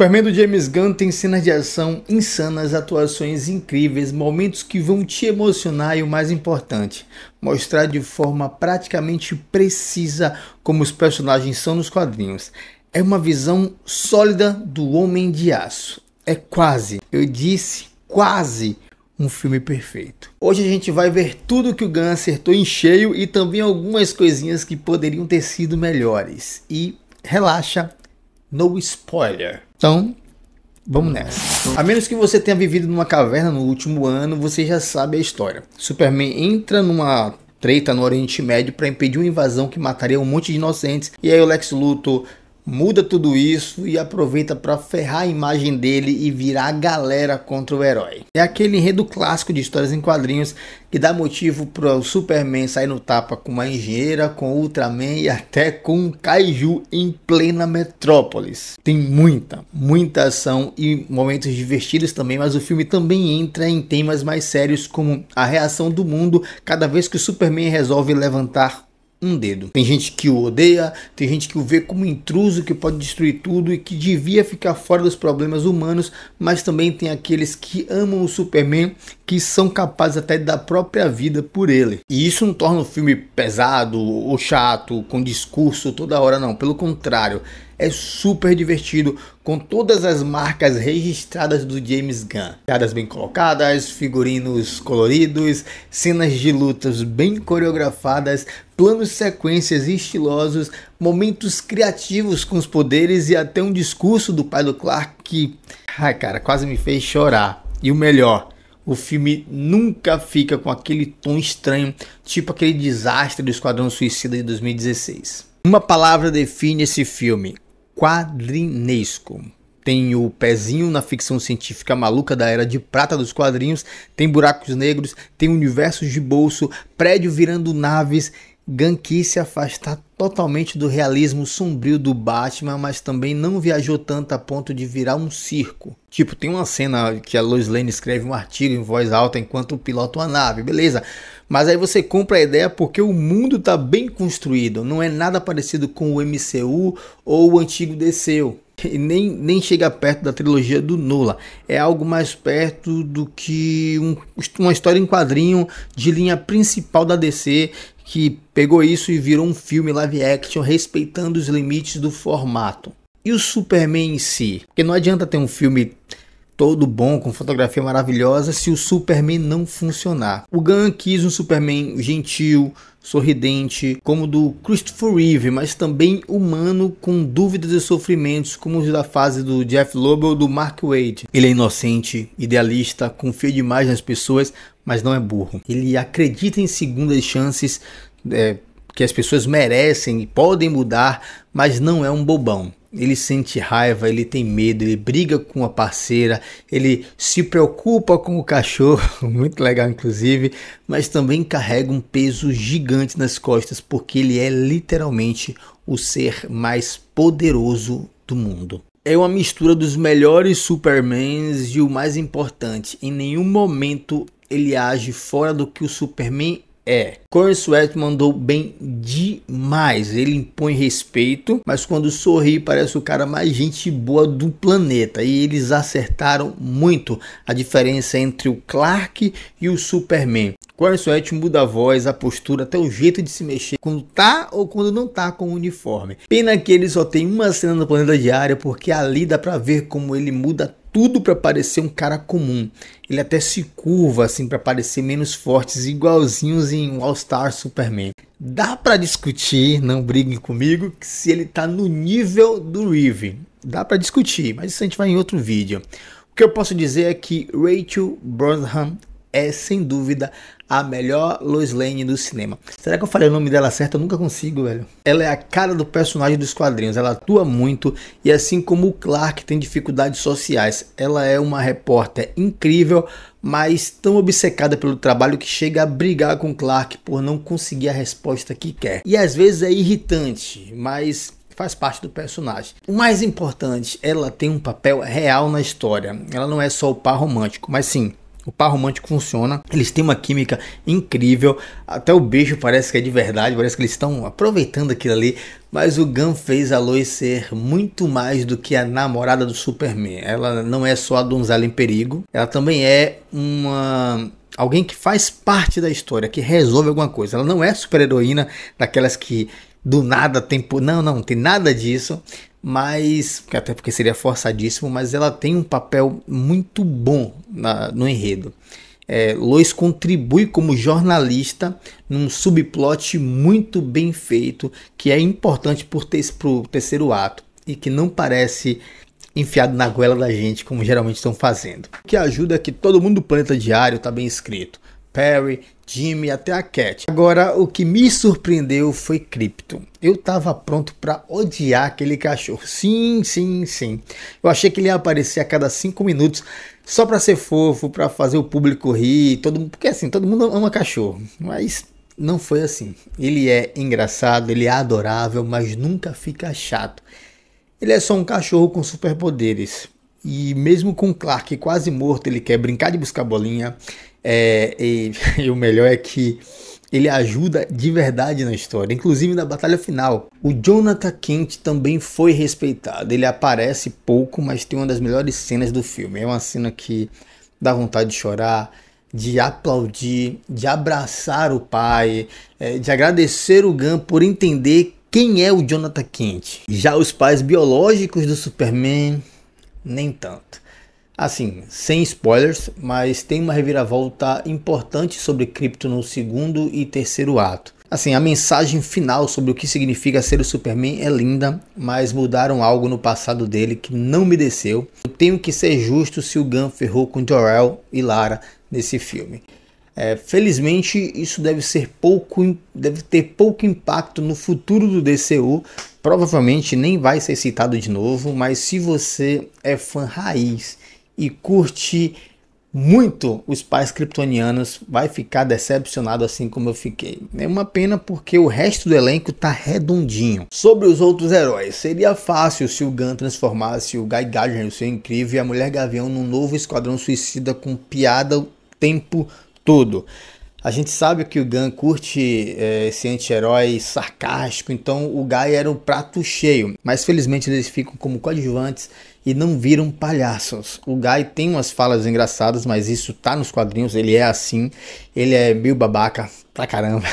Superman do James Gunn tem cenas de ação insanas, atuações incríveis, momentos que vão te emocionar e o mais importante, mostrar de forma praticamente precisa como os personagens são nos quadrinhos. É uma visão sólida do Homem de Aço. É quase, eu disse quase, um filme perfeito. Hoje a gente vai ver tudo que o Gunn acertou em cheio e também algumas coisinhas que poderiam ter sido melhores. E relaxa, no spoiler. Então, vamos nessa. A menos que você tenha vivido numa caverna no último ano, você já sabe a história. Superman entra numa treta no Oriente Médio para impedir uma invasão que mataria um monte de inocentes. E aí o Lex Luthor muda tudo isso e aproveita para ferrar a imagem dele e virar a galera contra o herói. É aquele enredo clássico de histórias em quadrinhos que dá motivo para o Superman sair no tapa com uma engenheira, com o Ultraman e até com um Kaiju em plena metrópolis. Tem muita ação e momentos divertidos também, mas o filme também entra em temas mais sérios como a reação do mundo cada vez que o Superman resolve levantar um dedo. Tem gente que o odeia, tem gente que o vê como intruso que pode destruir tudo e que devia ficar fora dos problemas humanos, mas também tem aqueles que amam o Superman, que são capazes até de dar a própria vida por ele. E isso não torna o filme pesado ou chato, com discurso toda hora, não. Pelo contrário, é super divertido, com todas as marcas registradas do James Gunn. Piadas bem colocadas, figurinos coloridos, cenas de lutas bem coreografadas, planos de sequências estilosos, momentos criativos com os poderes e até um discurso do pai do Clark que, quase me fez chorar. E o melhor, o filme nunca fica com aquele tom estranho, tipo aquele desastre do Esquadrão Suicida de 2016. Uma palavra define esse filme: quadrinesco. Tem o pezinho na ficção científica maluca da era de prata dos quadrinhos, tem buracos negros, tem universos de bolso, prédio virando naves. Gunn quis se afastar totalmente do realismo sombrio do Batman, mas também não viajou tanto a ponto de virar um circo. Tipo, tem uma cena que a Lois Lane escreve um artigo em voz alta enquanto pilota uma nave, beleza. Mas aí você compra a ideia porque o mundo tá bem construído, não é nada parecido com o MCU ou o antigo DC. E nem chega perto da trilogia do Nolan. É algo mais perto do que uma história em quadrinho de linha principal da DC, que pegou isso e virou um filme live action respeitando os limites do formato. E o Superman em si? Porque não adianta ter um filme todo bom, com fotografia maravilhosa, se o Superman não funcionar. O Gunn quis um Superman gentil, sorridente, como o do Christopher Reeve, mas também humano, com dúvidas e sofrimentos, como os da fase do Jeff Loeb ou do Mark Waid. Ele é inocente, idealista, confia demais nas pessoas, mas não é burro. Ele acredita em segundas chances, que as pessoas merecem e podem mudar, mas não é um bobão. Ele sente raiva, ele tem medo, ele briga com a parceira, ele se preocupa com o cachorro, muito legal inclusive, mas também carrega um peso gigante nas costas, porque ele é literalmente o ser mais poderoso do mundo. É uma mistura dos melhores Supermans e o mais importante, em nenhum momento ele age fora do que o Superman é. Corey Sweat mandou bem demais. Ele impõe respeito, mas quando sorri parece o cara mais gente boa do planeta. E eles acertaram muito a diferença entre o Clark e o Superman. Corey Sweat muda a voz, a postura, até o jeito de se mexer quando tá ou quando não tá com o uniforme. Pena que ele só tem uma cena no Planeta Diário, porque ali dá pra ver como ele muda tudo para parecer um cara comum. Ele até se curva assim para parecer menos fortes, igualzinhos em All Star Superman. Dá para discutir, não briguem comigo, que se ele tá no nível do Reeve. Dá para discutir, mas isso a gente vai em outro vídeo. O que eu posso dizer é que Rachel Brosnahan é sem dúvida a melhor Lois Lane do cinema. Será que eu falei o nome dela certo? Eu nunca consigo, velho. Ela é a cara do personagem dos quadrinhos. Ela atua muito e assim como o Clark tem dificuldades sociais, ela é uma repórter incrível, mas tão obcecada pelo trabalho que chega a brigar com o Clark por não conseguir a resposta que quer. E às vezes é irritante, mas faz parte do personagem. O mais importante, ela tem um papel real na história. Ela não é só o par romântico, mas sim, O par romântico funciona, eles têm uma química incrível, até o beijo parece que é de verdade, parece que eles estão aproveitando aquilo ali, mas o Gunn fez a Lois ser muito mais do que a namorada do Superman. Ela não é só a donzela em perigo, ela também é alguém que faz parte da história, que resolve alguma coisa. Ela não é super-heroína daquelas que do nada tem... Não tem nada disso, mas até porque seria forçadíssimo, mas ela tem um papel muito bom no enredo. Lois contribui como jornalista num subplot muito bem feito, que é importante pro terceiro ato e que não parece enfiado na goela da gente, como geralmente estão fazendo. O que ajuda é que todo mundo do Planeta Diário está bem escrito. Perry, Jimmy, até a Cat. Agora, o que me surpreendeu foi Krypton. Eu tava pronto para odiar aquele cachorro. Sim. Eu achei que ele ia aparecer a cada 5 minutos só para ser fofo, para fazer o público rir, porque assim, todo mundo ama cachorro. Mas não foi assim. Ele é engraçado, ele é adorável, mas nunca fica chato. Ele é só um cachorro com superpoderes. E mesmo com Clark quase morto, ele quer brincar de buscar bolinha. E o melhor é que ele ajuda de verdade na história, inclusive na batalha final. O Jonathan Kent também foi respeitado. Ele aparece pouco, mas tem uma das melhores cenas do filme. É uma cena que dá vontade de chorar, de aplaudir, de abraçar o pai, de agradecer o Gunn por entender quem é o Jonathan Kent. Já os pais biológicos do Superman, nem tanto. Assim, sem spoilers, mas tem uma reviravolta importante sobre Krypton no segundo e terceiro ato. Assim, a mensagem final sobre o que significa ser o Superman é linda, mas mudaram algo no passado dele que não me desceu. Eu tenho que ser justo se o Gunn ferrou com Jor-El e Lara nesse filme. Felizmente, isso deve ter pouco impacto no futuro do DCU. Provavelmente nem vai ser citado de novo, mas se você é fã raiz e curte muito os pais kryptonianos, vai ficar decepcionado assim como eu fiquei. É uma pena porque o resto do elenco tá redondinho. Sobre os outros heróis, seria fácil se o Gunn transformasse o Guy Gardner, o seu incrível, e a Mulher Gavião num novo Esquadrão Suicida com piada o tempo todo. A gente sabe que o Gunn curte esse anti-herói sarcástico, então o Guy era um prato cheio, mas felizmente eles ficam como coadjuvantes e não viram palhaços. O Guy tem umas falas engraçadas, mas isso tá nos quadrinhos, ele é assim, ele é meio babaca pra caramba.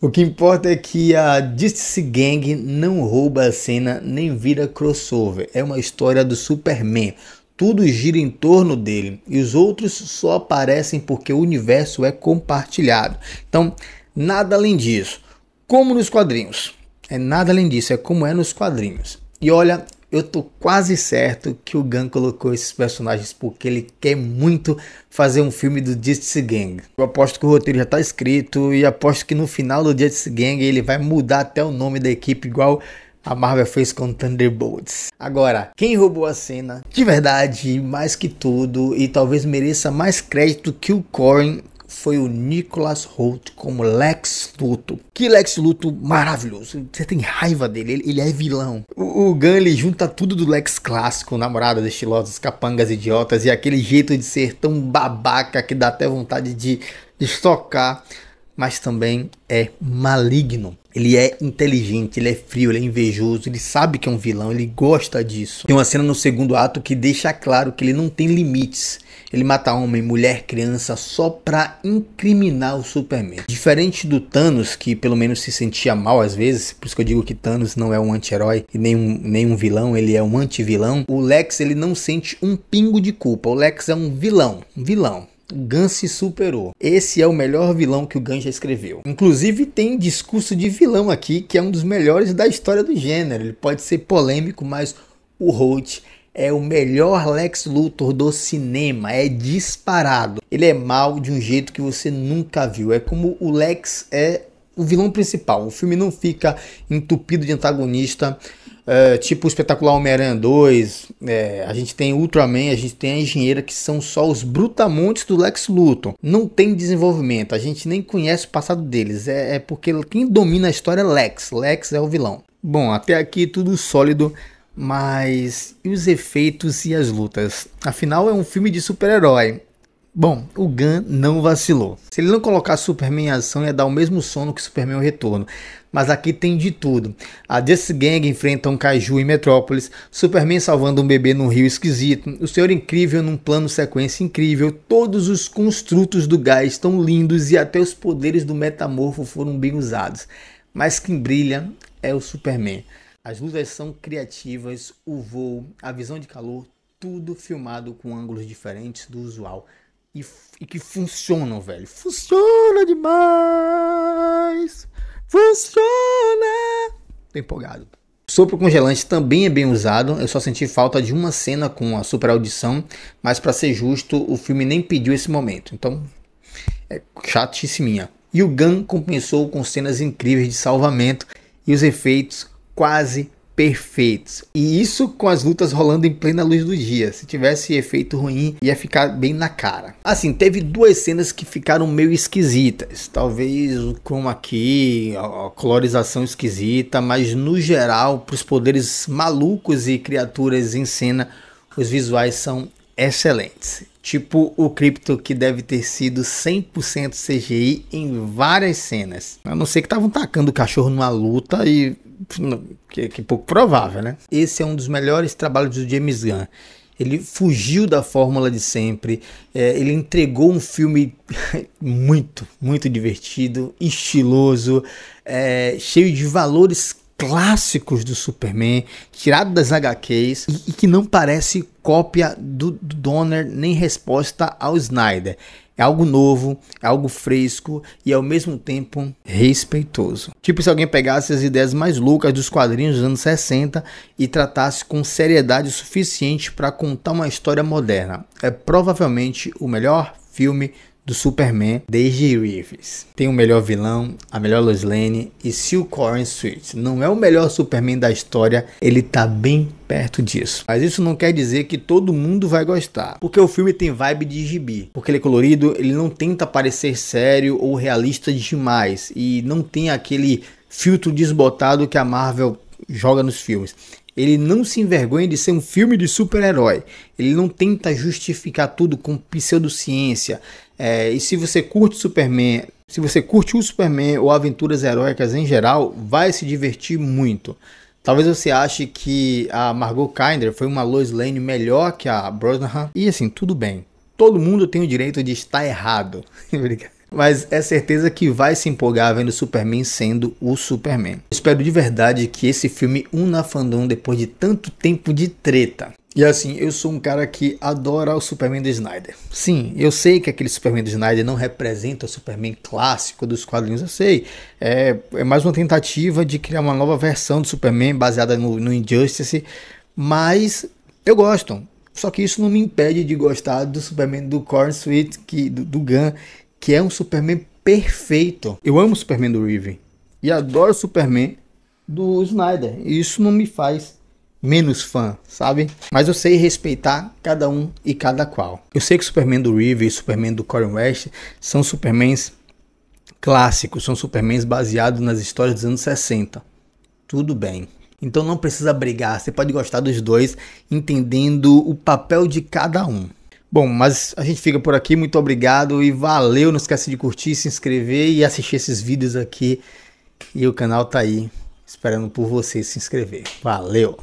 O que importa é que a Justice Gang não rouba a cena nem vira crossover, é uma história do Superman. Tudo gira em torno dele e os outros só aparecem porque o universo é compartilhado. Então, nada além disso. Como nos quadrinhos. Nada além disso, é como é nos quadrinhos. E olha, eu tô quase certo que o Gunn colocou esses personagens porque ele quer muito fazer um filme do Justice Gang. Eu aposto que o roteiro já tá escrito e aposto que no final do Justice Gang ele vai mudar até o nome da equipe igual a Marvel fez com Thunderbolts. Agora, quem roubou a cena de verdade, mais que tudo, e talvez mereça mais crédito que o Corey, foi o Nicholas Hoult como Lex Luthor. Que Lex Luthor maravilhoso. Você tem raiva dele, ele é vilão. O Gunn, ele junta tudo do Lex clássico, namoradas estilosas, capangas idiotas, e aquele jeito de ser tão babaca que dá até vontade de estocar, mas também é maligno. Ele é inteligente, ele é frio, ele é invejoso, ele sabe que é um vilão, ele gosta disso. Tem uma cena no segundo ato que deixa claro que ele não tem limites. Ele mata homem, mulher, criança só pra incriminar o Superman. Diferente do Thanos, que pelo menos se sentia mal às vezes, por isso que eu digo que Thanos não é um anti-herói e nem um vilão, ele é um anti-vilão. O Lex, ele não sente um pingo de culpa. O Lex é um vilão. O Gunn se superou. Esse é o melhor vilão que o Gunn já escreveu. Inclusive tem discurso de vilão aqui, que é um dos melhores da história do gênero. Ele pode ser polêmico, mas o Hoult é o melhor Lex Luthor do cinema. É disparado. Ele é mau de um jeito que você nunca viu. É como o Lex é o vilão principal. O filme não fica entupido de antagonista. Tipo o espetacular Homem-Aranha 2, a gente tem Ultraman, a gente tem a Engenheira, que são só os brutamontes do Lex Luthor. Não tem desenvolvimento, a gente nem conhece o passado deles, porque quem domina a história é Lex é o vilão. Bom, até aqui tudo sólido, mas e os efeitos e as lutas? Afinal é um filme de super-herói. Bom, o Gunn não vacilou. Se ele não colocar Superman em ação, ia dar o mesmo sono que Superman o Retorno. Mas aqui tem de tudo. A Justice Gang enfrenta um kaiju em Metrópolis, Superman salvando um bebê num rio esquisito, o Senhor Incrível num plano sequência incrível, todos os construtos do gás estão lindos e até os poderes do metamorfo foram bem usados. Mas quem brilha é o Superman. As lutas são criativas, o voo, a visão de calor, tudo filmado com ângulos diferentes do usual. E que funcionam, velho. Funciona demais! Funciona! Tô empolgado. O sopro congelante também é bem usado. Eu só senti falta de uma cena com a super audição. Mas pra ser justo, o filme nem pediu esse momento. Então, é chatíssiminha. E o Gunn compensou com cenas incríveis de salvamento e os efeitos quase perfeitos. E isso com as lutas rolando em plena luz do dia. Se tivesse efeito ruim, ia ficar bem na cara. Assim, teve duas cenas que ficaram meio esquisitas. Talvez o chroma key, a colorização esquisita, mas no geral, para os poderes malucos e criaturas em cena, os visuais são excelentes. Tipo o Krypto, que deve ter sido 100% CGI em várias cenas. A não ser que estavam tacando o cachorro numa luta e... que pouco provável, né? Esse é um dos melhores trabalhos do James Gunn. Ele fugiu da fórmula de sempre. Ele entregou um filme muito divertido, estiloso, cheio de valores clássicos do Superman, tirado das HQs e que não parece cópia do Donner nem resposta ao Snyder. É algo novo, é algo fresco e ao mesmo tempo respeitoso. Tipo se alguém pegasse as ideias mais loucas dos quadrinhos dos anos 60 e tratasse com seriedade suficiente para contar uma história moderna. É provavelmente o melhor filme do Superman desde Reeves. Tem o melhor vilão, a melhor Lois Lane e se o Karen Sweet não é o melhor Superman da história, ele tá bem perto disso. Mas isso não quer dizer que todo mundo vai gostar, porque o filme tem vibe de gibi. Porque ele é colorido, ele não tenta parecer sério ou realista demais e não tem aquele filtro desbotado que a Marvel joga nos filmes. Ele não se envergonha de ser um filme de super-herói. Ele não tenta justificar tudo com pseudociência. E se você curte Superman, se você curte o Superman ou aventuras heróicas em geral, vai se divertir muito. Talvez você ache que a Margot Kidder foi uma Lois Lane melhor que a Brosnahan. E assim, tudo bem. Todo mundo tem o direito de estar errado. Mas é certeza que vai se empolgar vendo Superman sendo o Superman. Espero de verdade que esse filme una a fandom depois de tanto tempo de treta. E assim, eu sou um cara que adora o Superman do Snyder. Sim, eu sei que aquele Superman do Snyder não representa o Superman clássico dos quadrinhos, eu sei. É mais uma tentativa de criar uma nova versão do Superman baseada no Injustice, mas eu gosto. Só que isso não me impede de gostar do Superman do Karen Sweet, do Gunn, que é um Superman perfeito. Eu amo o Superman do Reeve e adoro o Superman do Snyder. E isso não me faz menos fã, sabe? Mas eu sei respeitar cada um e cada qual. Eu sei que o Superman do Reeve e o Superman do Corey West são Supermans clássicos, são Supermans baseados nas histórias dos anos 60. Tudo bem. Então não precisa brigar, você pode gostar dos dois, entendendo o papel de cada um. Bom, mas a gente fica por aqui, muito obrigado e valeu, não esquece de curtir, se inscrever e assistir esses vídeos aqui. E o canal tá aí, esperando por você se inscrever. Valeu!